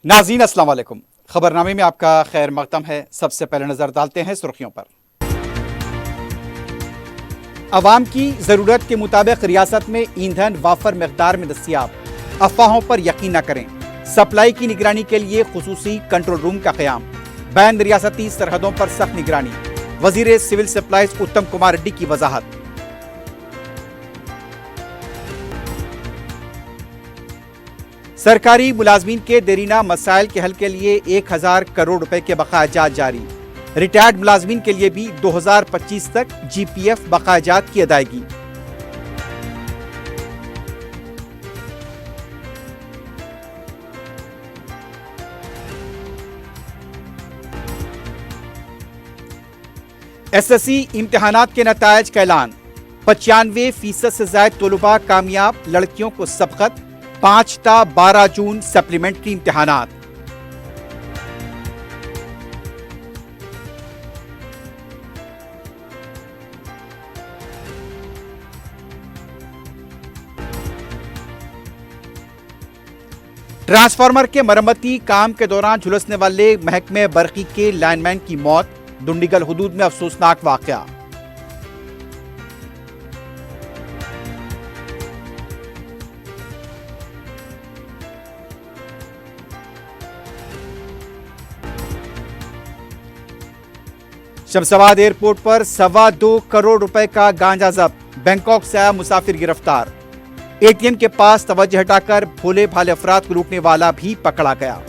नाज़रीन अस्सलाम वालेकुम। खबरनामे में आपका खैर मकदम है। सबसे पहले नजर डालते हैं सुर्खियों पर। अवाम की ज़रूरत के मुताबिक रियासत में ईंधन वाफर मकदार में दस्तियाब, अफवाहों पर यकीन न करें। सप्लाई की निगरानी के लिए खुसूसी कंट्रोल रूम का क़याम, बैन रियासती सरहदों पर सख्त निगरानी। वज़ीर सिविल सप्लाईज उत्तम कुमार रेड्डी की वजाहत। सरकारी मुलाजमीन के देरीना मसाइल के हल के लिए 1000 करोड़ रुपए के बकायाजात जारी। रिटायर्ड मुलाजमीन के लिए भी 2025 तक GPF बकायाजात की अदायगी। SSC इम्तिहानात के नतायज का ऐलान। 95% से ज्यादा तलबा कामयाब, लड़कियों को सबकत। 5 ता 12 जून सप्लीमेंट्री इम्तिहानात। ट्रांसफार्मर के मरम्मती काम के दौरान झुलसने वाले महकमे बरकी के लाइनमैन की मौत। दुंडीगल हुदूद में अफसोसनाक वाकया। शमशाबाद एयरपोर्ट पर 2.25 करोड़ रुपए का गांजा जब्त। बैंकॉक से आया मुसाफिर गिरफ्तार। ATM के पास तवज्जो हटाकर भोले भाले अफराद को लूटने वाला भी पकड़ा गया।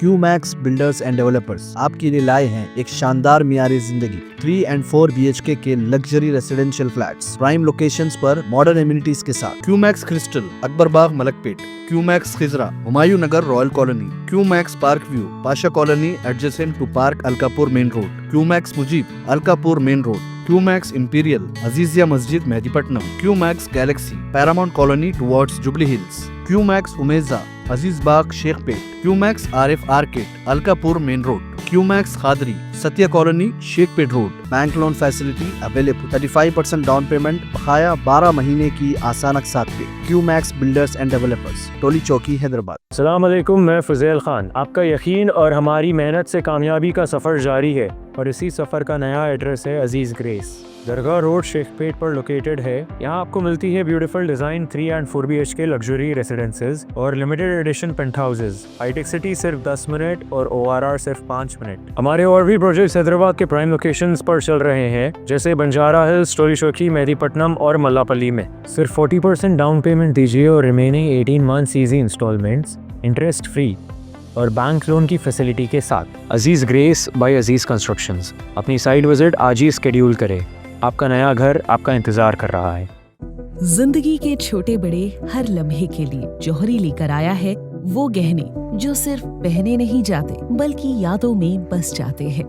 QMax बिल्डर्स एंड डेवलपर्स आपके लिए लाए हैं एक शानदार मियारी जिंदगी 3 and 4 BHK के luxury residential flats prime locations पर मॉडर्न एमिनिटीज के साथ। QMax Crystal, Akbar Bagh, Malakpet. QMax Khizra, Humayun Nagar, Royal colony. QMax Park View, Pasha colony adjacent to park Alkapur main road. QMax Mujeeb, Alkapur main road. QMax Imperial, Azizia Masjid, Mehdipatnam. QMax Galaxy, Paramount colony towards Jubilee Hills. QMax Umeza, Aziz Bagh, Shaikpet. QMax Arif arcade, Alkapur main road. QMax Khadri, Satya colony, Shaikpet road. Bank loan facility available. 35% down payment, बकाया 12 महीने की आसान अक़सात पे। QMax builders and developers, टोली चौकी, हैदराबाद। अस्सलाम वालेकुम, मैं फुज़ैल खान। आपका यकीन और हमारी मेहनत से कामयाबी का सफ़र जारी है और इसी सफ़र का नया एड्रेस है अजीज़ ग्रेस। दरगाह रोड, शेखपेट पर लोकेटेड है। यहाँ आपको मिलती है beautiful design 3 and 4 BHK luxury residences और लिमिटेड एडिशन पेंट हाउसेज। हाईटेक सिटी सिर्फ 10 मिनट और ORR सिर्फ 5 मिनट। हमारे और भी प्रोजेक्ट्स हैदराबाद के प्राइम लोकेशंस पर चल रहे हैं, जैसे बंजारा हिल्स, टोली चौकी, मेहदीपट्टनम और मल्लापल्ली में। सिर्फ 40% डाउन पेमेंट दीजिए और remaining 18 months easy instalments, interest free और बैंक लोन की फैसिलिटी के साथ। Aziz grace by Aziz constructions. अपनी साइट विजिट आज ही स्केड्यूल करें। आपका नया घर आपका इंतजार कर रहा है। जिंदगी के छोटे बड़े हर लम्हे के लिए जौहरी लेकर आया है वो गहने जो सिर्फ पहने नहीं जाते बल्कि यादों में बस जाते हैं।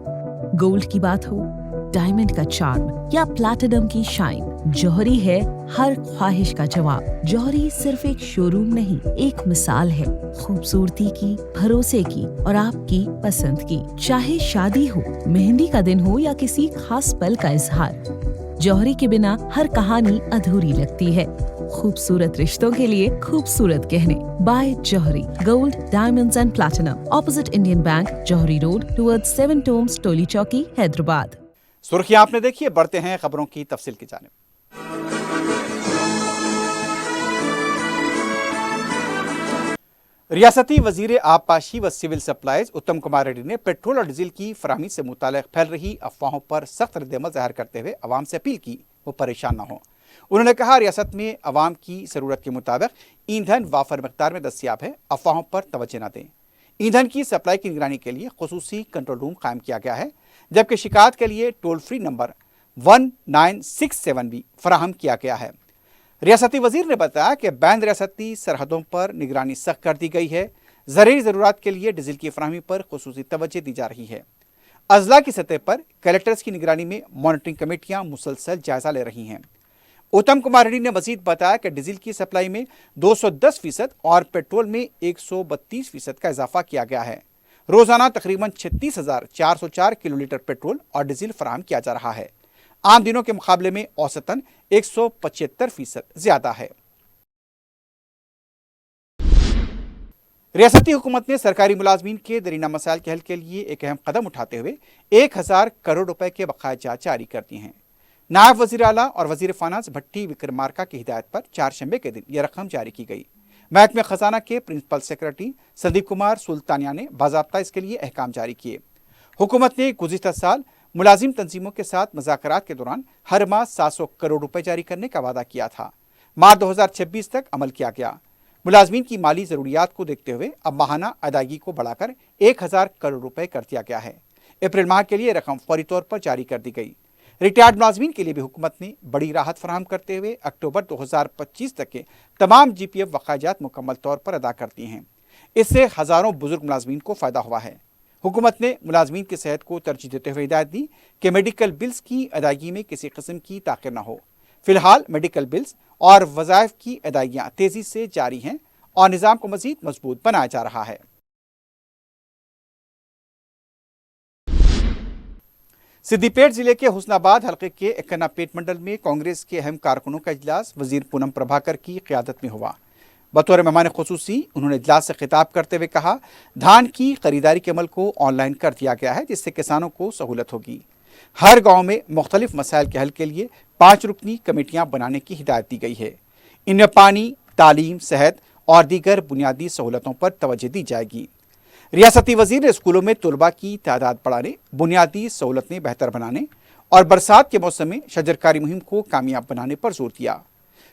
गोल्ड की बात हो, डायमंड का चार्म या प्लैटिनम की शाइन, जौहरी है हर ख्वाहिश का जवाब। जौहरी सिर्फ एक शोरूम नहीं, एक मिसाल है खूबसूरती की, भरोसे की और आपकी पसंद की। चाहे शादी हो, मेहंदी का दिन हो या किसी खास पल का इजहार, जौहरी के बिना हर कहानी अधूरी लगती है। खूबसूरत रिश्तों के लिए खूबसूरत गहने by Jauhari. Gold, diamonds and platinum, opposite Indian Bank, Jauhari road, towards 7 tombs, Toli Chowki, Hyderabad. सुर्खियां आपने देखी है, बढ़ते हैं खबरों की तफसील की जानिब। रियासती वजीर आबपाशी व सिविल सप्लाईज उत्तम कुमार रेड्डी ने पेट्रोल और डीजल की फराहमी से मुताल्लिक फैल रही अफवाहों पर सख्त रद्दअमल ज़ाहिर करते हुए अवाम से अपील की वो परेशान न हो। उन्होंने कहा, रियासत में अवाम की ज़रूरत के मुताबिक ईंधन वाफर मकदार में दस्तियाब है, अफवाहों पर तवज्जो न दें। ईंधन की सप्लाई की निगरानी के लिए खुसूसी कंट्रोल रूम कायम किया गया है, जबकि शिकायत के लिए टोल फ्री नंबर 1967 भी फराहम किया गया है। रियासती वजीर ने बताया कि बैन रियासती सरहदों पर निगरानी सख्त कर दी गई है। ज़रूरी ज़रूरत के लिए डीजल की फराहमी पर खुसूसी तवज्जो दी जा रही है। अजला की सतह पर कलेक्टर्स की निगरानी में मॉनिटरिंग कमेटियां मुसलसल जायजा ले रही हैं। उत्तम कुमार रेड्डी ने मजीद बताया कि डीजल की सप्लाई में 210% और पेट्रोल में 132% का इजाफा किया गया है। रोजाना तकरीबन 36,404 किलोलीटर पेट्रोल और डीजल फराहम किया जा रहा है। आम दिनों के मुकाबले में औसतन 175% ज्यादा है। रियासती हुकूमत ने सरकारी मुलाजमीन के दरीना मसाइल के हल के लिए एक अहम कदम उठाते हुए 1,000 करोड़ रुपए के बकाया जारी कर दिए हैं। नायब वजीर आला और वजीर फाइनेंस भट्टी विक्रमार्का की हिदायत पर चारशंबे के दिन यह रकम जारी की गई। महकमे खजाना के प्रिंसिपल सेक्रेटरी संदीप कुमार सुल्तानिया ने बाज़ाब्ता इसके लिए अहकाम जारी किए। हुकूमत ने गुज़िश्ता साल मुलाजिम तंजीमों के साथ मुज़ाकरात के दौरान हर माह 700 करोड़ रुपए जारी करने का वादा किया था। मार्च 2026 तक अमल किया गया। मुलाजमीन की माली ज़रूरियात को देखते हुए अब माहाना अदायगी को बढ़ाकर 1,000 करोड़ रुपए कर दिया गया है। अप्रैल माह के लिए रकम फौरी तौर पर जारी कर दी गई। रिटायर्ड मुलाजमीन के लिए भी हुकूमत ने बड़ी राहत फराहम करते हुए अक्टूबर 2025 तक के तमाम GPF बकायात मुकम्मल तौर पर अदा कर दिए हैं। इससे हज़ारों बुजुर्ग मुलाजमीन को फ़ायदा हुआ है। हुकूमत ने मुलाजमीन की सेहत को तरजीह देते हुए हिदायत दी कि मेडिकल बिल्स की अदायगी में किसी किस्म की ताख़िर न हो। फिलहाल मेडिकल बिल्स और वज़ाइफ की अदायगियाँ तेज़ी से जारी हैं और निज़ाम को मज़ीद मजबूत बनाया जा रहा है। सिद्दीपेट जिले के हुस्नाबाद हल्के के एकन्नापेट मंडल में कांग्रेस के अहम कारकुनों का इजलास वजीर पूनम प्रभाकर की क़यादत में हुआ। बतौर मेहमान खुसूसी उन्होंने इजलास से खिताब करते हुए कहा, धान की खरीदारी के अमल को ऑनलाइन कर दिया गया है, जिससे किसानों को सहूलत होगी। हर गांव में मुख्तलिफ मसाइल के हल के लिए 5 रुकनी कमेटियां बनाने की हिदायत दी गई है। इनमें पानी, तालीम, सेहत और दीगर बुनियादी सहूलतों पर तवज्जो दी जाएगी। रियासती वजीर ने स्कूलों में तलबा की तादाद बढ़ाने, बुनियादी सहूलतें बेहतर बनाने और बरसात के मौसम में शजरकारी मुहिम को कामयाब बनाने पर जोर दिया।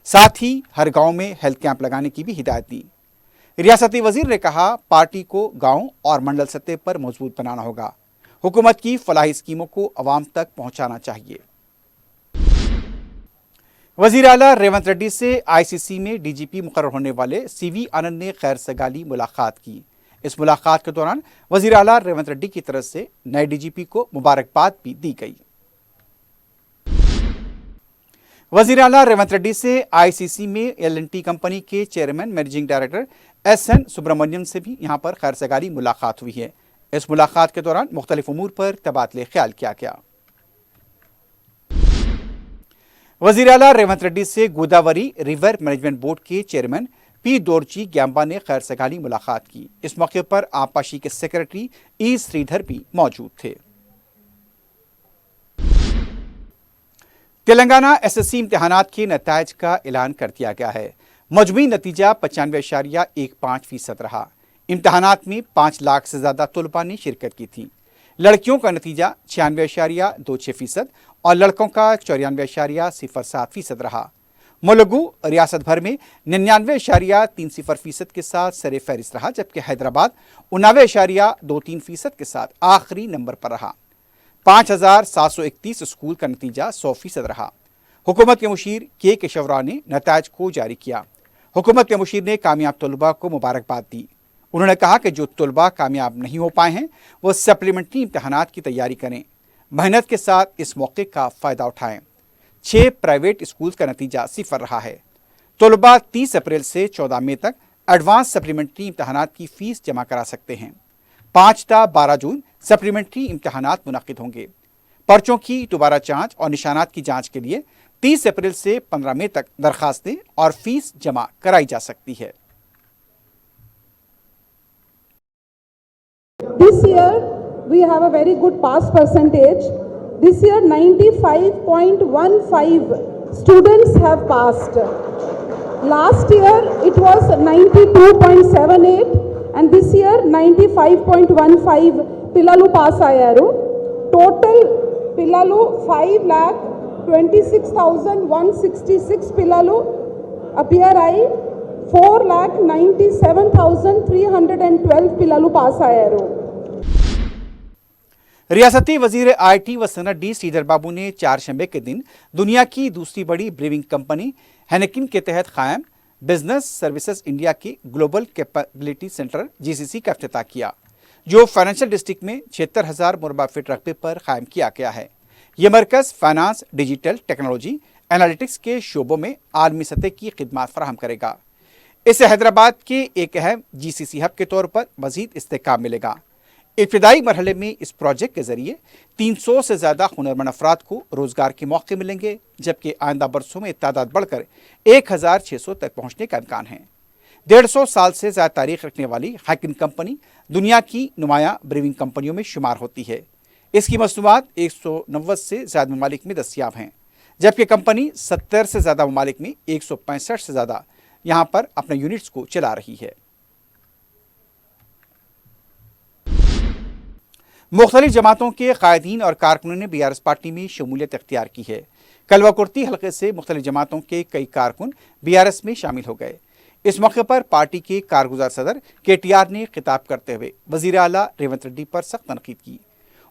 साथ ही हर गांव में हेल्थ कैंप लगाने की भी हिदायत दी। रियासती वजीर ने कहा, पार्टी को गांव और मंडल सतह पर मजबूत बनाना होगा। हुकूमत की फलाही स्कीमों को अवाम तक पहुंचाना चाहिए। वजीर आला रेवंत रेड्डी से ICC में DGP मुकर्रर होने वाले CV आनंद ने खैर सगाली मुलाकात की। इस मुलाकात के दौरान वजीर आला रेवंत रेड्डी की तरफ से नए DGP को मुबारकबाद भी दी गई। वजीर आला रेवंत रेड्डी से ICC में L&T कंपनी के chairman managing director SN Subrahmanyan से भी यहां पर खैर सगाली मुलाकात हुई है। इस मुलाकात के दौरान मुख्तलिफ उमूर पर तबादले ख्याल किया गया। वजीर आला रेवंत रेड्डी से गोदावरी रिवर मैनेजमेंट बोर्ड के चेयरमैन P दोरची ग्यांबा ने खैर सगाली मुलाकात की। इस मौके पर आपाशी के सेक्रेटरी E श्रीधर भी मौजूद थे। तेलंगाना SSC इम्तिहानात के नतायज का ऐलान कर दिया गया है। मजमूई नतीजा 95.15% रहा। इम्तिहानात में 5 लाख से ज़्यादा तलबा ने शिरकत की थी। लड़कियों का नतीजा 96.26% और लड़कों का 94.07% रहा। मुलुगु रियासत भर में 99.30% के साथ सरे फहरिस्त रहा, जबकि हैदराबाद 99.23% के साथ आखिरी नंबर पर रहा। 5,731 स्कूल का नतीजा 100% रहा। हुकूमत के मुशीर के केशवराव ने नतायज को जारी किया। हुकूमत के मुशीर ने कामयाब तलबा को मुबारकबाद दी। उन्होंने कहा कि जो तलबा कामयाब नहीं हो पाए हैं वो सप्लीमेंट्री इम्तहानात की तैयारी करें, मेहनत के साथ इस मौके का फ़ायदा उठाएं। 6 प्राइवेट स्कूल का नतीजा 0 रहा है। तलबा 30 अप्रैल से 14 मई तक एडवांस सप्लीमेंट्री इम्तहानात की फ़ीस जमा करा सकते हैं। 5 ता 12 जून सप्लीमेंट्री इम्तहानात मुनक़िद होंगे। पर्चों की दोबारा जांच और निशानात की जांच के लिए 30 अप्रैल से 15 मई तक दरखास्तें और फीस जमा कराई जा सकती है। This year we have a very good pass percentage. This year 95.15 students have passed. Last year it was 92.78 and this year 95.15 పిల్లలు పాస్ అయ్యారు. టోటల్ పిల్లలు 5,26,166 పిల్లలు అపియర్ అయి 4,97,312 పిల్లలు పాస్ అయ్యారు. रियासती वजीर IT व सनत D श्रीधर बाबू ने चारशंबे के दिन दुनिया की दूसरी बड़ी ब्रीविंग कंपनी हेनेकिन के तहत कायम बिजनेस सर्विसेज इंडिया के ग्लोबल कैपेबिलिटी सेंटर GCC का इफ्तिताह किया, जो फाइनेंशियल डिस्ट्रिक्ट में 76,000 मुरबा फीट रकबे पर कायम किया गया है। यह मरकज़ फाइनेंस, डिजिटल टेक्नोलॉजी, एनालिटिक्स के शोबों में आलमी सतह की खिदमात फराहम करेगा। इससे हैदराबाद के एक अहम GCC हब के तौर पर मजीद इस्तेहकाम मिलेगा। इब्तदाई मरहले में इस प्रोजेक्ट के जरिए 300 से ज़्यादा हुनरमंद अफराद को रोज़गार के मौके मिलेंगे, जबकि आइंदा बरसों में तादाद बढ़कर 1600 तक पहुंचने का इम्कान है। 150 साल से ज़्यादा तारीख रखने वाली हाइकिन कंपनी दुनिया की नुमाया ब्रीविंग कंपनियों में शुमार होती है। इसकी मसनूआत 190 से ज़्यादा ममालिक में दस्तियाब हैं, जबकि कंपनी 70 से ज़्यादा ममालिक में 165 से ज़्यादा यहाँ पर अपने यूनिट्स को चला रही है। मुख्तलिफ जमातों के कायदीन और कारकुनों ने BRS पार्टी में शमूलियत इख्तियार की है। कलवा-कुर्ती हलके से मुख्तलिफ जमातों के कई कारकुन BRS में शामिल हो गए। इस मौके पर पार्टी के कारगुजार सदर KTR ने खिताब करते हुए वज़ीर आला रेवंत रेड्डी पर सख्त तनकीद की।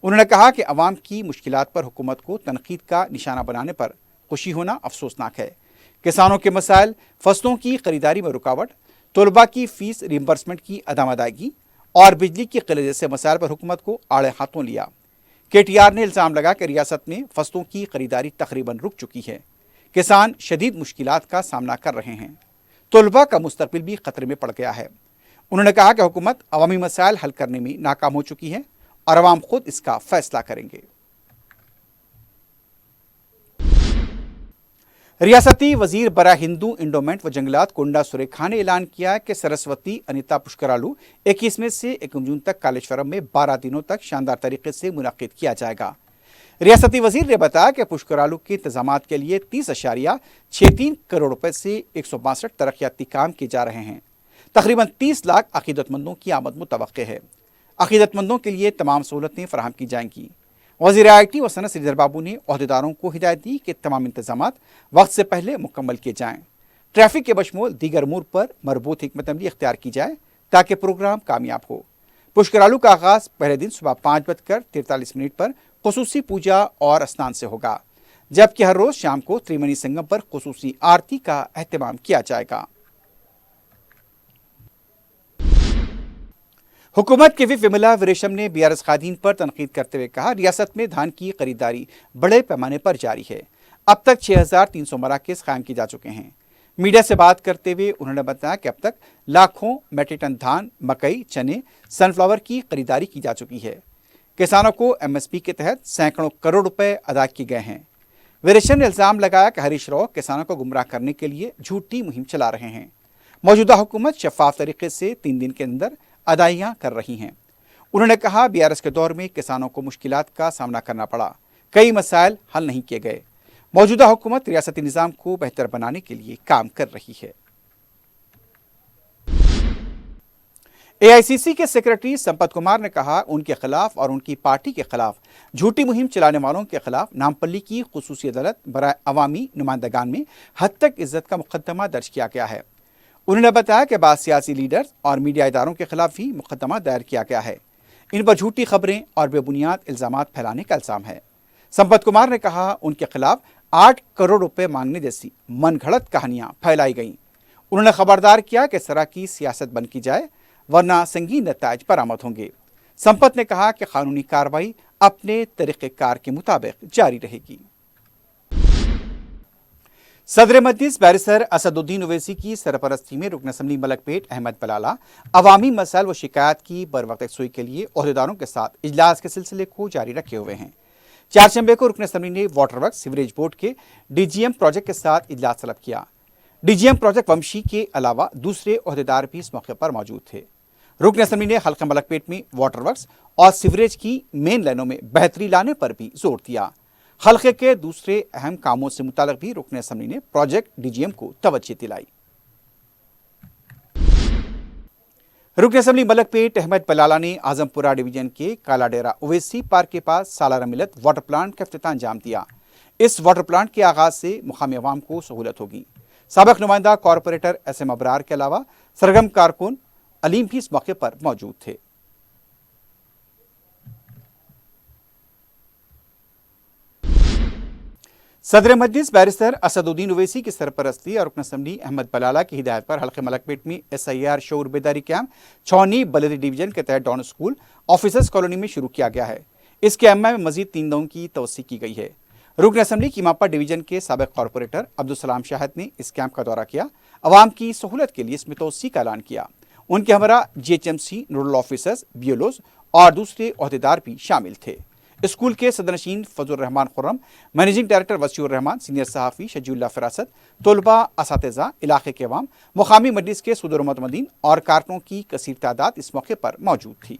उन्होंने कहा कि अवाम की मुश्किलात पर हुकूमत को तनकीद का निशाना बनाने पर खुशी होना अफसोसनाक है। किसानों के मसाइल, फसलों की खरीदारी में रुकावट, तलबा की फीस रिइंबर्समेंट की अदम अदायगी और बिजली की किल्लत जैसे मसाइल पर हुकूमत को आड़े हाथों लिया। KTR ने इल्ज़ाम लगा कि रियासत में फसलों की खरीदारी तकरीबन रुक चुकी है। किसान शदीद मुश्किलात का सामना कर रहे हैं। तलबा का मुस्तकबिल भी खतरे में पड़ गया है। उन्होंने कहा कि हुकूमत अवामी मसाइल हल करने में नाकाम हो चुकी है और अवाम खुद इसका फैसला करेंगे। रियासती वजीर बरा हिंदू इंडोमेंट व जंगलात कोंडा सुरेखा ने ऐलान किया कि सरस्वती अनिता पुष्करालू 21 में से 1 जून तक कालेश्वरम में 12 दिनों तक शानदार तरीके से मुनक्किद किया जाएगा। रियासती वजीर ने बताया कि पुष्करालू के इंतजामात के लिए 30.63 करोड़ रुपए से 162 तरक्याती काम किए जा रहे हैं। तकरीबन 30 लाख अकीदतमंदों की आमद मुतवक्के है। अकीदतमंदों के लिए तमाम सहूलतें फराहम की जाएंगी। वज़ीर IT व सनत श्रीधर बाबू ने ओहदेदारों को हिदायत दी कि तमाम इंतजामात वक्त से पहले मुकम्मल किए जाएं। ट्रैफिक के बशमूल दीगर अमूर पर मरबूत हिकमत अमली इख्तियार की जाए ताकि प्रोग्राम कामयाब हो। पुष्करालू का आगाज़ पहले दिन सुबह 5:43 पर खुसूसी पूजा और स्नान से होगा, जबकि हर रोज़ शाम को त्रिवेणी संगम पर खुसूसी आरती का एहतमाम किया जाएगा। हुकूमत के विप विमला वीरेशम ने BRS खादीन पर तनकीद करते हुए कहा, रियासत में धान की खरीदारी बड़े पैमाने पर जारी है। अब तक 6300 मराकज़ कायम किए जा चुके हैं। मीडिया से बात करते हुए उन्होंने बताया कि अब तक लाखों मेट्रिक टन धान, मकई, चने, सनफ्लावर की खरीदारी की जा चुकी है। किसानों को MSP के तहत सैकड़ों करोड़ रुपए अदा किए गए हैं। वीरेशम ने इल्ज़ाम लगाया कि हरीश राव किसानों को गुमराह करने के लिए झूठी मुहिम चला रहे हैं। मौजूदा हुकूमत शफाफ तरीके से 3 दिन के अंदर अदाइयाँ कर रही हैं। उन्होंने कहा, BRS के दौर में किसानों को मुश्किलात का सामना करना पड़ा, कई मसाइल हल नहीं किए गए। मौजूदा हुकूमत रियासती निज़ाम को बेहतर बनाने के लिए काम कर रही है। AICC के सेक्रेटरी संपत कुमार ने कहा, उनके खिलाफ और उनकी पार्टी के खिलाफ झूठी मुहिम चलाने वालों के खिलाफ नामपल्ली की खुसूसी अदालत बराए अवामी नुमाइंदगान में हद तक इज्जत का मुकदमा दर्ज किया गया है। उन्होंने बताया कि बाद सियासी लीडर्स और मीडिया इदारों के खिलाफ भी मुकदमा दायर किया गया है। इन पर झूठी खबरें और बेबुनियाद इल्ज़ामात फैलाने का इल्ज़ाम है। संपत कुमार ने कहा, उनके खिलाफ 8 करोड़ रुपए मांगने जैसी मनगढ़ंत कहानियां फैलाई गईं। उन्होंने खबरदार किया कि इस तरह की सियासत बंद की जाए, वरना संगीन नताइज बरामद होंगे। संपत ने कहा कि कानूनी कार्रवाई अपने तरीक़ेकार के मुताबिक जारी रहेगी। सदर मजलिस बैरिस्टर असदुद्दीन ओवैसी की सरपरस्ती में रुकन असम्बली मलकपेट अहमद बलाला अवामी मसाइल व शिकायत की बरवक्त यकसुई के लिए ओहदेदारों के साथ इजलास के सिलसिले को जारी रखे हुए हैं। चारशंबे को रुकन असम्बली ने वाटर वर्क सीवरेज बोर्ड के DGM प्रोजेक्ट के साथ इजलास तलब किया। DGM प्रोजेक्ट वंशी के अलावा दूसरे ओहदेदार भी इस मौके पर मौजूद थे। रुकन असम्बली ने हल्का मलकपेट में वाटर वर्क्स और सीवरेज की मेन लाइनों में बेहतरी लाने पर भी जोर दिया। हल्के के दूसरे अहम कामों से मुताल्लिक भी रुकन असम्बली ने प्रोजेक्ट DGM को तवज्जो दिलाई। रुकन असम्बली मलकपेट अहमद बलाला ने आजमपुरा डिवीजन के कालाडेरा ओवैसी पार्क के पास सालाना मिलत वाटर प्लांट का इफ्तिताह अंजाम दिया। इस वाटर प्लांट के आगाज से मुकामी अवाम को सहूलत होगी। साबिक नुमाइंदा कॉरपोरेटर SM अबरार के अलावा सरगम कारकुन अलीम भी इस मौके पर मौजूद थे। सदर मजलिस बैरिस्टर असदुद्दीन ओवैसी की सरपरस्ती और रुकन असम्बली अहमद बलाला की हिदायत पर हल्के मलकपेट में SIR शऊर बेदारी कैंप छौनी बलदी डिवीजन के तहत डॉन स्कूल ऑफिसर्स कॉलोनी में शुरू किया गया है। इसके अम्मा में मजीद 3 दिनों की तवसी की गई है। रुकन असम्बली कीमापा डिवीजन के साबिक कॉरपोरेटर अब्दुल सलाम शाहिद ने इस कैंप का दौरा किया, अवाम की सहूलत के लिए इसमें तोसी का ऐलान किया। ان کے ہمراہ GHMC نوڈل آفیسرز، BLOز اور دوسرے عہدیدار بھی شامل تھے۔ اسکول کے صدرنشین فضل الرحمان خرم، مینیجنگ ڈائریکٹر وسیع الرحمان، سینئر صحافی شجیع اللہ فراست، طلباء، اساتذہ، علاقے کے عوام، مقامی مجلس کے صدور و متمدین اور کارکنوں کی کثیر تعداد اس موقع پر موجود تھی۔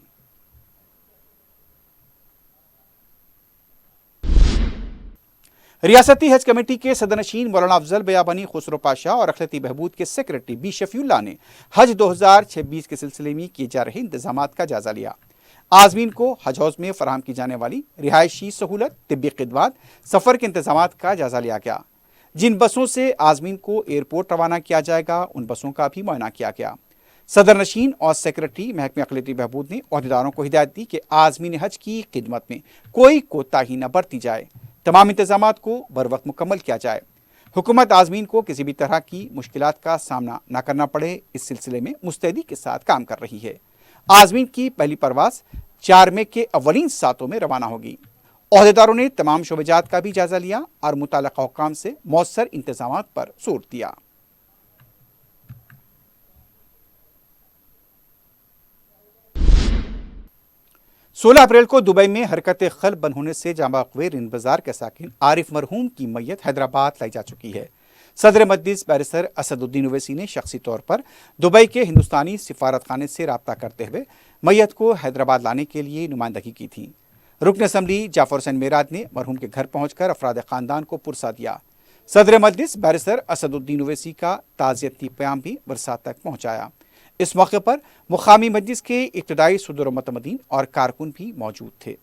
ریاستی حج کمیٹی کے صدرنشین مولانا افضل بیابانی خسرو پاشا اور اقلیتی بہبود کے سیکرٹری بی شفیع اللہ نے حج 2026 کے سلسلے میں کیے جا رہے انتظامات کا جائزہ لیا۔ عازمین کو حج ہاؤس میں فراہم کی جانے والی رہائشی سہولت، طبی خدمات، سفر کے انتظامات کا جائزہ لیا گیا۔ جن بسوں سے عازمین کو ایئرپورٹ روانہ کیا جائے گا ان بسوں کا بھی معائنہ کیا گیا۔ صدرنشین اور سیکرٹری محکمہ اقلیتی بہبود نے عہدیداروں کو ہدایت دی کہ عازمین حج کی خدمت میں کوئی کوتاہی نہ برتی جائے، تمام انتظامات کو بروقت مکمل کیا جائے۔ حکومت عازمین کو کسی بھی طرح کی مشکلات کا سامنا نہ کرنا پڑے اس سلسلے میں مستعدی کے ساتھ کام کر رہی ہے۔ عازمین کی پہلی پرواز 4 مئی کے اولین ساعتوں میں روانہ ہوگی۔ عہدیداروں نے تمام شعبہ جات کا بھی جائزہ لیا اور متعلقہ حکام سے مؤثر انتظامات پر زور دیا۔ سولہ اپریل کو دبئی میں حرکت قلب بند ہونے سے جامع قویر رند بازار کے ساکن عارف مرحوم کی میت حیدرآباد لائی جا چکی ہے۔ صدر مجلس بیرسٹر اسد الدین اویسی نے شخصی طور پر دبئی کے ہندوستانی سفارت خانے سے رابطہ کرتے ہوئے میت کو حیدرآباد لانے کے لیے نمائندگی کی تھی۔ رکن اسمبلی جعفر حسین میراد نے مرحوم کے گھر پہنچ کر افراد خاندان کو پرسہ دیا۔ صدر مجلس بیرسٹر اسد الدین اویسی کا تعزیتی پیام بھی ورثات تک پہنچایا۔ اس موقع پر مقامی مجلس کے ابتدائی صدور و متمدین اور کارکن بھی موجود تھے۔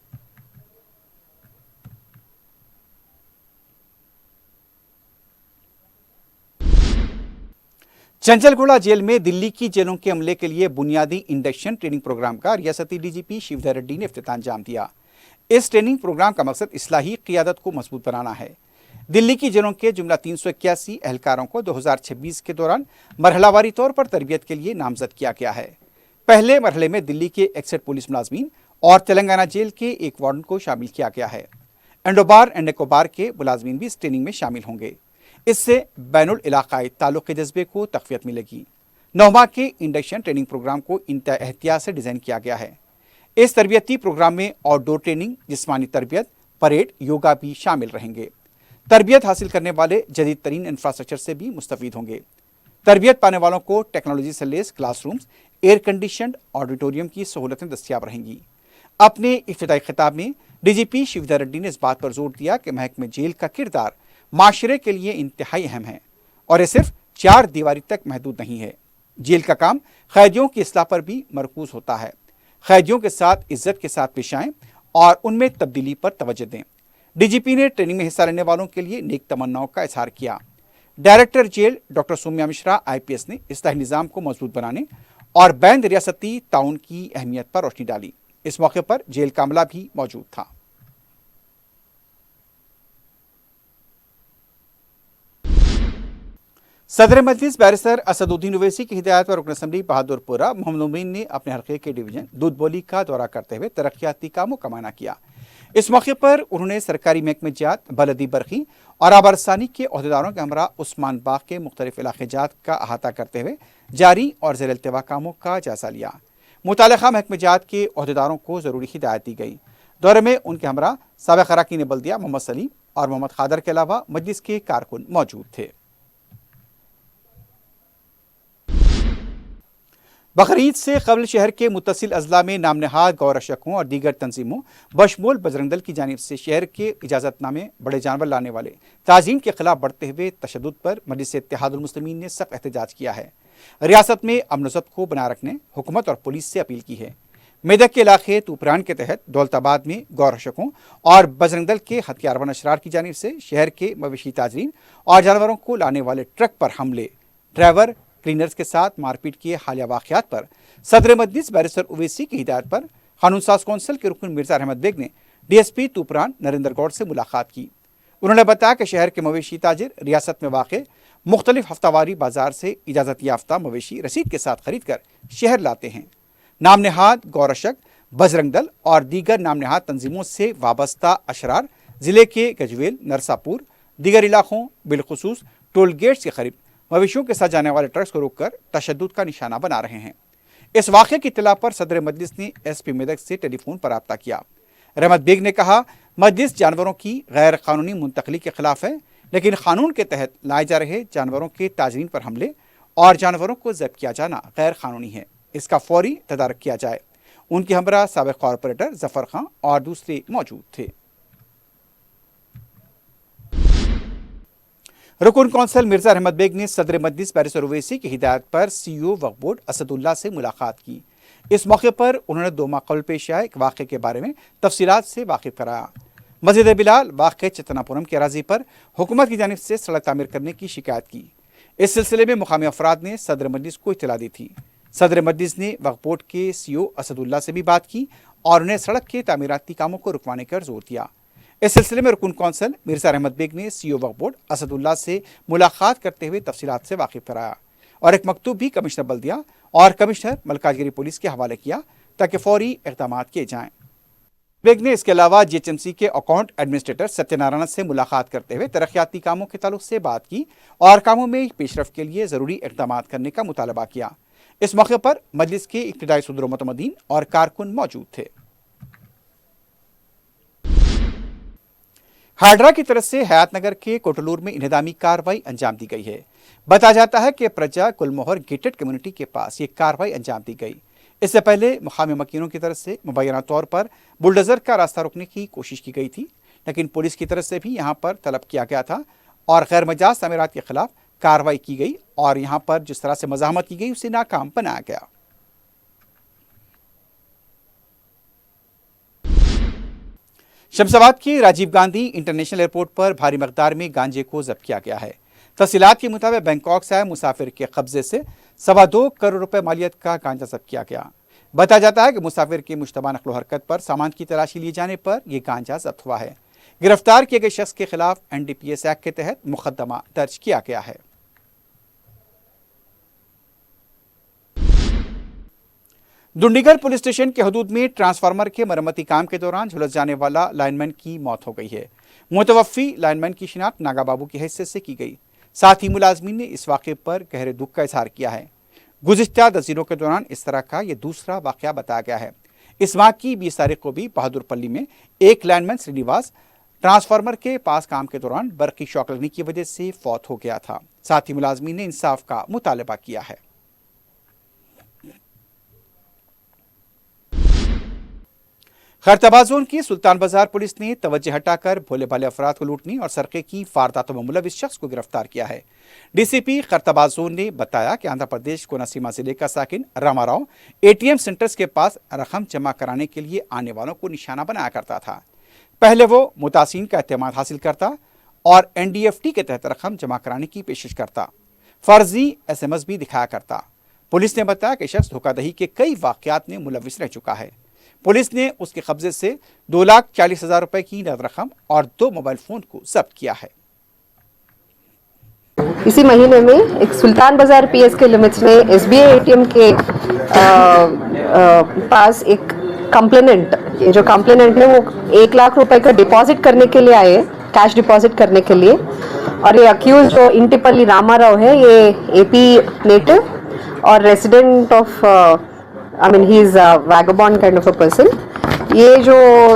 چنچل گوڑہ جیل میں دلی کی جیلوں کے عملے کے لیے بنیادی انڈکشن ٹریننگ پروگرام کا ریاستی DGP شیودھر ریڈی نے افتتاح انجام دیا۔ اس ٹریننگ پروگرام کا مقصد اصلاحی قیادت کو مضبوط بنانا ہے۔ دلی کی جیلوں کے جملہ 381 اہلکاروں کو 2026 کے دوران مرحلہ واری طور پر تربیت کے لیے نامزد کیا گیا ہے۔ پہلے مرحلے میں دلی کے 61 پولیس ملازمین اور تلنگانہ جیل کے ایک وارڈن کو شامل کیا گیا ہے۔ انڈوبار اینڈ نکوبار کے ملازمین بھی اس ٹریننگ میں شامل ہوں گے۔ اس سے بین العلاقائی تعلق کے جذبے کو تقویت ملے گی۔ 9 ماہ کے انڈکشن ٹریننگ پروگرام کو انتہائی احتیاط سے ڈیزائن کیا گیا ہے۔ اس تربیتی پروگرام میں آؤٹ ڈور ٹریننگ، جسمانی تربیت، پریڈ، یوگا بھی شامل رہیں گے۔ تربیت حاصل کرنے والے جدید ترین انفراسٹرکچر سے بھی مستفید ہوں گے۔ تربیت پانے والوں کو ٹیکنالوجی سے لیس classrooms, air conditioned auditorium کی سہولتیں دستیاب رہیں گی۔ اپنے افتتاحی خطاب میں DGP شیودھر ریڈی نے اس بات پر زور دیا کہ محکمہ جیل کا کردار معاشرے کے لیے انتہائی اہم ہے اور یہ صرف 4 دیواری تک محدود نہیں ہے۔ جیل کا کام قیدیوں کی اصلاح پر بھی مرکوز ہوتا ہے۔ قیدیوں کے ساتھ عزت کے ساتھ پیش آئیں اور ان میں تبدیلی پر توجہ دیں۔ DGP نے ٹریننگ میں حصہ لینے والوں کے لیے نیک تمناؤں کا اظہار کیا۔ Director jail doctor Somya Mishra IPS نے اصلاحی نظام کو مضبوط بنانے اور بین ریاستی تعاون کی اہمیت پر روشنی ڈالی۔ اس موقع پر جیل کا عملہ بھی موجود تھا۔ صدر مجلس بیرسٹر اسد الدین اویسی کی ہدایت پر رکن اسمبلی بہادر پورہ محمد عمرین نے اپنے حلقے کے ڈویژن دودھ بولی کا دورہ کرتے ہوئے ترقیاتی کاموں کا معائنہ کیا۔ اس موقع پر انہوں نے سرکاری محکمہ جات، بلدی برقی اور آبارسانی کے عہدیداروں کے ہمراہ عثمان باغ کے مختلف علاقے جات کا احاطہ کرتے ہوئے جاری اور زیر التواء کاموں کا جائزہ لیا۔ متعلقہ محکمہ جات کے عہدیداروں کو ضروری ہدایت دی گئی۔ دورے میں ان کے ہمراہ سابق اراکین بلدیہ محمد سلیم اور محمد قادر کے علاوہ مجلس کے کارکن موجود تھے۔ بقرعید سے قبل شہر کے متصل اضلاع میں نام نہاد گورشکوں اور دیگر تنظیموں بشمول بجرنگ دل کی جانب سے شہر کے اجازت نامے بڑے جانور لانے والے تاجرین کے خلاف بڑھتے ہوئے تشدد پر مجلس اتحاد المسلمین نے سخت احتجاج کیا ہے۔ ریاست میں امن و ضبط کو بنائے رکھنے حکومت اور پولیس سے اپیل کی ہے۔ میدک کے علاقے توپران کے تحت دولت آباد میں گورشکوں اور بجرنگ دل کے ہتھیار بند اشرار کی جانب سے شہر کے مویشی تاجرین اور جانوروں کو لانے والے ٹرک پر حملے، ڈرائیور کلینرز کے ساتھ مار پیٹ کے حالیہ واقعات پر صدر مجلس بیرسٹر اویسی کی ہدایت پر قانون ساز کونسل کے رکن مرزا احمد بیگ نے DSP توپران نریندر گوڑ سے ملاقات کی۔ انہوں نے بتایا کہ شہر کے مویشی تاجر ریاست میں واقع مختلف ہفتہ واری بازار سے اجازت یافتہ مویشی رسید کے ساتھ خرید کر شہر لاتے ہیں۔ نام نہاد گورشک، بجرنگ دل اور دیگر نام نہاد تنظیموں سے وابستہ اشرار ضلع کے گجویل، نرساپور، دیگر علاقوں بالخصوص ٹول گیٹس کے قریب مویشیوں کے ساتھ جانے والے ٹرکس کو روک کر تشدد کا نشانہ بنا رہے ہیں۔ इस वाक़े की इत्तला पर सदर मजलिस ने SP मेदक से टेलीफोन पर रब्ता किया। रहमत बेग ने कहा, मजलिस जानवरों की गैर कानूनी मुंतकली के खिलाफ है, लेकिन कानून के तहत लाए जा रहे जानवरों के ताजरीन पर हमले और जानवरों को जब्त किया जाना गैर कानूनी है, इसका फौरी तदारक किया जाए। उनके हमरा साबिक कॉरपोरेटर जफर खां और दूसरे मौजूद थे। रुकन कौंसल मिर्जा रहमत बेग ने सदर मजलिस बैरिस्टर ओवैसी की हिदायत पर CEO वक्फ बोर्ड असदुल्ला से मुलाकात की। इस मौके पर उन्होंने 2 माह कबल पेश आए एक वाक़े के बारे में तफसीलात से वाकिफ कराया। मस्जिद बिलाल वाक़े चितनापुरम की अराजी पर हुकूमत की जानिब से सड़क तामीर करने की शिकायत की। इस सिलसिले में मुकामी अफराद ने सदर मजलिस को इत्तला दी थी। सदर मजलिस ने वक्फ बोर्ड के CEO असदुल्ला से भी बात की और उन्हें सड़क के तामीराती कामों को रुकवाने पर जोर दिया। इस सिलसिले में रुकन कौंसल मिर्जा रहमत बेग ने CEO वक्फ बोर्ड असदुल्ला से मुलाकात करते हुए तफसीलात से वाकिफ कराया और एक मकतूब भी कमिश्नर बल्दिया और कमिश्नर मलकाजगिरी पुलिस के हवाले किया ताकि फौरी इक़दाम किए जाएं। बेग ने इसके अलावा GHMC के अकाउंट एडमिनिस्ट्रेटर सत्यनारायण से मुलाकात करते हुए तरक्याती कामों के ताल्लुक से बात की और कामों में पेशरफ के लिए ज़रूरी इक़दाम करने का मुतालबा किया। इस मौके पर मजलिस के इब्तिदाई सदर व मुतमदीन और कारकुन मौजूद थे। हाडरा की तरफ से हयात नगर के कोटलूर में इंहदामी कार्रवाई अंजाम दी गई है। बताया जाता है कि प्रजा गुलमोहर गेटेड कम्युनिटी के पास ये कार्रवाई अंजाम दी गई। इससे पहले मुकामी मकीनों की तरफ से मुबैना तौर पर बुलडोजर का रास्ता रोकने की कोशिश की गई थी, लेकिन पुलिस की तरफ से भी यहाँ पर तलब किया गया था और गैर मजाज तमीरात के खिलाफ कार्रवाई की गई और यहाँ पर जिस तरह से मज़ाहमत की गई उसे नाकाम बनाया गया। शमशाबाद के राजीव गांधी इंटरनेशनल एयरपोर्ट पर भारी मकदार में गांजे को जब्त किया गया है। तफसीलात के मुताबिक बैंकॉक से आए मुसाफिर के कब्जे से 2.25 करोड़ रुपए मालियत का गांजा जब्त किया गया। बताया जाता है कि मुसाफिर की मुश्तबा नकलो हरकत पर सामान की तलाशी लिए जाने पर यह गांजा जब्त हुआ है। गिरफ्तार किए गए शख्स के खिलाफ NDPS एक्ट के तहत मुकदमा दर्ज किया गया है। दुंडीगढ़ पुलिस स्टेशन के हदूद में ट्रांसफार्मर के मरम्मती काम के दौरान झुलस जाने वाला लाइनमैन की मौत हो गई है। मुतवफ़ी लाइनमैन की शिनाख्त नागा बाबू की हैसियत से की गई। साथ ही मुलाजमीन ने इस वाक़े पर गहरे दुख का इजहार किया है। गुज़िश्ता 10 दिनों के दौरान इस तरह का यह दूसरा वाक़या बताया गया है। इस माह की 20 तारीख को भी बहादुरपल्ली में एक लाइनमैन श्रीनिवास ट्रांसफार्मर के पास काम के दौरान बर्क़ी शॉक लगने की वजह से फौत हो गया था। साथ ही मुलाजमीन ने इंसाफ का मुतालबा किया है। खैरताबाद जोन की सुल्तान बाजार पुलिस ने तवज्जो हटाकर भोले भाले अफराद को लूटने और सरके की वारदातों में मुलविस शख्स को गिरफ्तार किया है। DCP खैरताबाद जोन ने बताया कि आंध्र प्रदेश कोनसीमा जिले का साकिन रामाराव ATM सेंटर्स के पास रकम जमा कराने के लिए आने वालों को निशाना बनाया करता था। पहले वो मुतासिन का एतमाद हासिल करता और NDFT के तहत रकम जमा कराने की पेशकश करता। फर्जी SMS भी दिखाया करता। पुलिस ने बताया कि शख्स धोखाधड़ी के कई वाक़यात में मुलविस रह चुका है। पुलिस ने उसके कब्जे से 2,40,000 रुपए की नकद रकम और 2 मोबाइल फोन को जब्त किया है। इसी महीने में एक सुल्तान बाजार PS के लिमिट्स में SBI ATM के पास एक कंप्लेनेंट, ये जो कंप्लेनेंट है वो 1 लाख रुपए का डिपॉजिट करने के लिए आए, कैश डिपॉजिट करने के लिए। और ये अक्यूज जो इंटिपल्ली रामाराव है, ये AP नेटिव और resident of he is a vagabond kind of a person। ये जो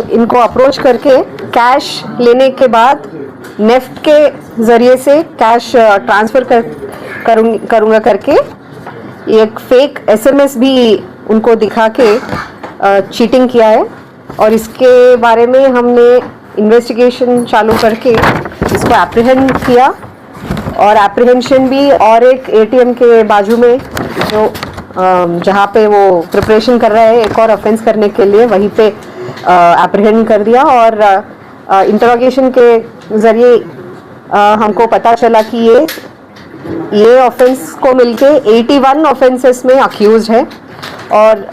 इनको अप्रोच करके कैश लेने के बाद नेफ्ट के ज़रिए से कैश ट्रांसफ़र करूँगा करके एक फेक SMS भी उनको दिखा के चीटिंग किया है। और इसके बारे में हमने इन्वेस्टिगेशन चालू करके इसको एप्रीहेंड किया और एप्रीहेंशन भी और एक ATM के बाजू में जो जहाँ पे वो प्रिपरेशन कर रहा है एक और ऑफेंस करने के लिए, वहीं पे एप्रीहेंड कर दिया। और इंटरोगेशन के ज़रिए हमको पता चला कि ये ऑफेंस को मिलके 81 ऑफेंसेस में अक्यूज है और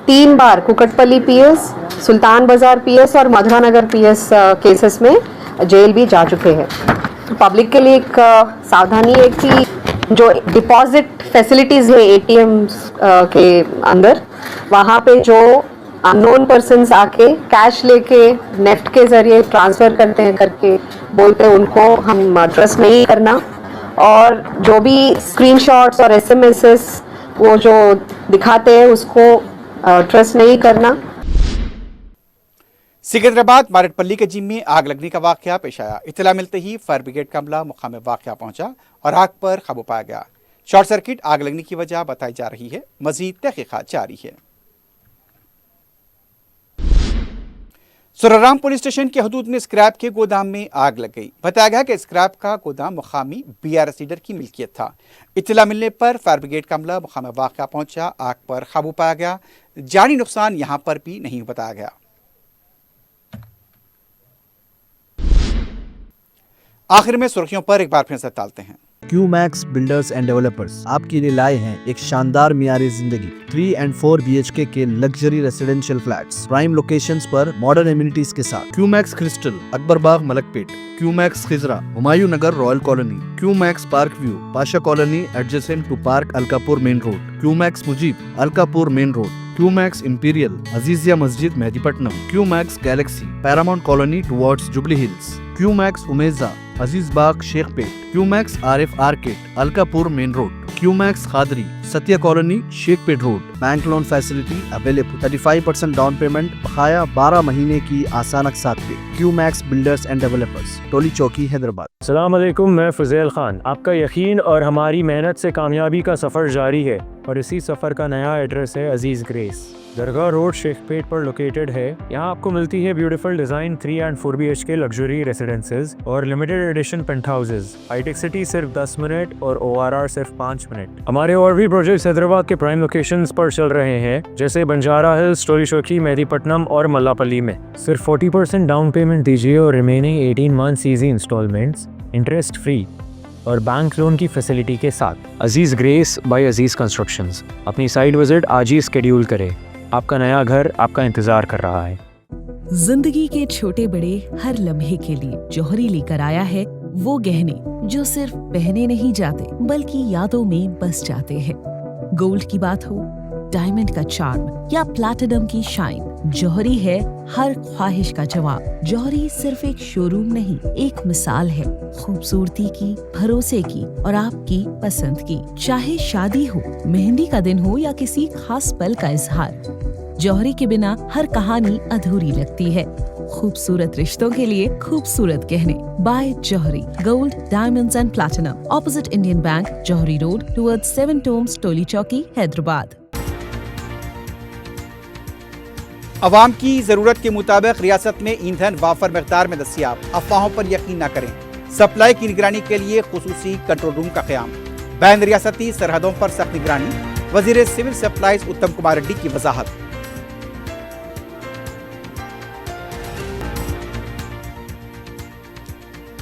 3 बार कुकटपल्ली PS, सुल्तान बाजार PS और मधुरा नगर PS केसेस में जेल भी जा चुके हैं। पब्लिक के लिए एक सावधानी है कि जो डिपॉजिट फैसिलिटीज़ है ATMs के अंदर, वहाँ पे जो अननोन पर्सन्स आके कैश लेके नेफ्ट के ज़रिए ट्रांसफ़र करते हैं करके बोलते हैं, उनको हम ट्रस्ट नहीं करना। और जो भी स्क्रीनशॉट्स और SMSs وہ جو دکھاتے ہیں اس کو ٹرسٹ نہیں کرنا. سکندرآباد مارٹ پلی کے جم میں آگ لگنے کا واقعہ پیش آیا. اطلاع ملتے ہی فائر بریگیڈ کا عملہ مقام واقعہ پہنچا اور آگ پر قابو پایا گیا. شارٹ سرکٹ آگ لگنے کی وجہ بتائی جا رہی ہے. مزید تحقیقات جاری ہے. سررام پولیس اسٹیشن کے حدود میں اسکریپ کے گودام میں آگ لگ گئی. بتایا گیا کہ اسکریپ کا گودام مقامی BRS لیڈر کی ملکیت تھا. اطلاع ملنے پر فائر بریگیڈ کا عملہ مقام واقعہ پہنچا. آگ پر قابو پایا گیا. جانی نقصان یہاں پر بھی نہیں بتایا گیا. آخر میں سرخیوں پر ایک بار پھر نظر ڈالتے ہیں. کیو میکس بلڈرز اینڈ ڈیولپرز آپ کے لیے لائے ہیں ایک شاندار معیاری زندگی 3 and 4 BHK کے luxury residential flats prime locations پر ماڈرن ایمینٹیز کے ساتھ. Q Max Crystal Akbar Bagh Malakpet, Q Max Khizra Humayun Nagar Royal colony, Q Max Park View Pasha colony adjacent to park Alkapur main road, Q Max Mujeeb Alkapur main road, Q Max Imperial Azizia Masjid Mehdipatnam, Q Max Galaxy Paramount colony towards Jubilee Hills, Q Max Umeza Aziz Bagh Shaikpet, Q Max RF arcade Alkapur main road, Q Max Khadri Satya colony Shaikpet road. Bank loan facility available. 35% down payment بقایا 12 مہینے کی آسان اقساط پہ. Q Max builders and developers Toli Chowki Hyderabad. السلام علیکم, میں فضیل خان. آپ کا یقین اور ہماری محنت سے کامیابی کا سفر جاری ہے اور اسی سفر کا نیا ایڈریس ہے عزیز گریس. درگاہ روڈ شیخ پیٹ پر لوکیٹڈ ہے. یہاں آپ کو ملتی ہے beautiful design 3 and 4 BHK luxury residences اور لمیٹڈ ایڈیشن پینٹ ہاؤسز. ہائی ٹیک سٹی صرف 10 منٹ اور ORR صرف 5 منٹ. ہمارے اور بھی پروجیکٹس حیدرآباد کے پرائم لوکیشنز پر چل رہے ہیں جیسے بنجارہ ہلز, ٹولی چوکی, مہدی پٹنم اور ملا پلی میں. صرف 40% ڈاؤن پیمنٹ دیجیے اور remaining 18 months easy instalments interest free اور بینک لون کی فیسلٹی کے ساتھ. عزیز گریس بائی عزیز کنسٹرکشنز. اپنی سائٹ وزٹ آج ہی اسکیڈیول کرے. آپ کا نیا گھر آپ کا انتظار کر رہا ہے. زندگی کے چھوٹے بڑے ہر لمحے کے لیے جوہری لے کر آیا ہے وہ گہنے جو صرف پہنے نہیں جاتے بلکہ یادوں میں بس جاتے ہیں. گولڈ کی بات ہو, ڈائمنڈ کا چارم یا پلاٹینم کی شائن, جوہری ہے ہر خواہش کا جواب. جوہری صرف ایک شو روم نہیں, ایک مثال ہے خوبصورتی کی, بھروسے کی اور آپ کی پسند کی. چاہے شادی ہو, مہندی کا دن ہو یا کسی خاص پل کا اظہار, جوہری کے بنا ہر کہانی ادھوری لگتی ہے. خوبصورت رشتوں کے لیے خوبصورت گہنے بائے جوہری. Gold, diamonds and platinum, opposite Indian bank, جوہری روڈ ٹورڈ 7 ٹومز, ٹولی چوکی, حیدرآباد. عوام کی ضرورت کے مطابق ریاست میں ایندھن وافر مقدار میں دستیاب. افواہوں پر یقین نہ کریں. سپلائی کی نگرانی کے لیے خصوصی کنٹرول روم کا قیام. بین ریاستی سرحدوں پر سخت نگرانی. وزیر سول سپلائز اتم کمار ریڈی کی وضاحت.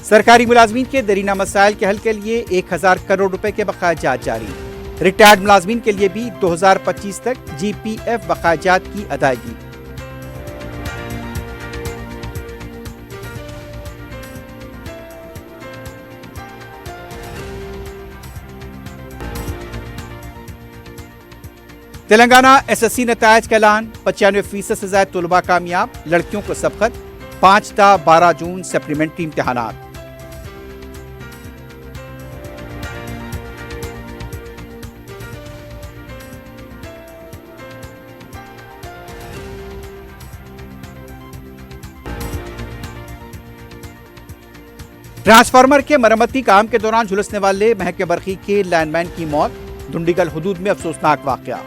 سرکاری ملازمین کے دیرینہ مسائل کے حل کے لیے 1000 کروڑ روپے کے بقایا جات جاری. ریٹائرڈ ملازمین کے لیے بھی 2025 تک GPF بقایا جات کی ادائیگی. تلنگانہ SSC نتائج کا اعلان. 95% سے زائد طلباء کامیاب. لڑکیوں کو سبقت. 5 تا 12 جون سپلیمنٹری امتحانات. ٹرانسفارمر کے مرمتی کام کے دوران جھلسنے والے مہک برقی کے لائن مین کی موت. ڈنڈیگل حدود میں افسوسناک واقعہ.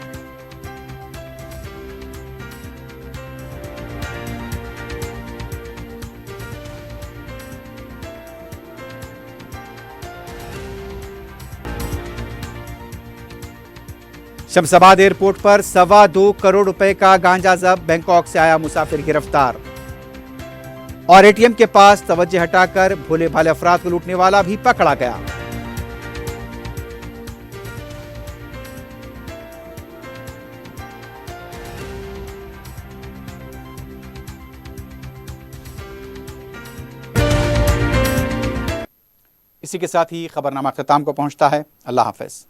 شمس آباد ایئرپورٹ پر 2.25 کروڑ روپے کا گانجا ضبط. بینکاک سے آیا مسافر گرفتار. اور ATM کے پاس توجہ ہٹا کر بھولے بھالے افراد کو لوٹنے والا بھی پکڑا گیا. اسی کے ساتھ ہی خبرنامہ اختتام کو پہنچتا ہے. اللہ حافظ.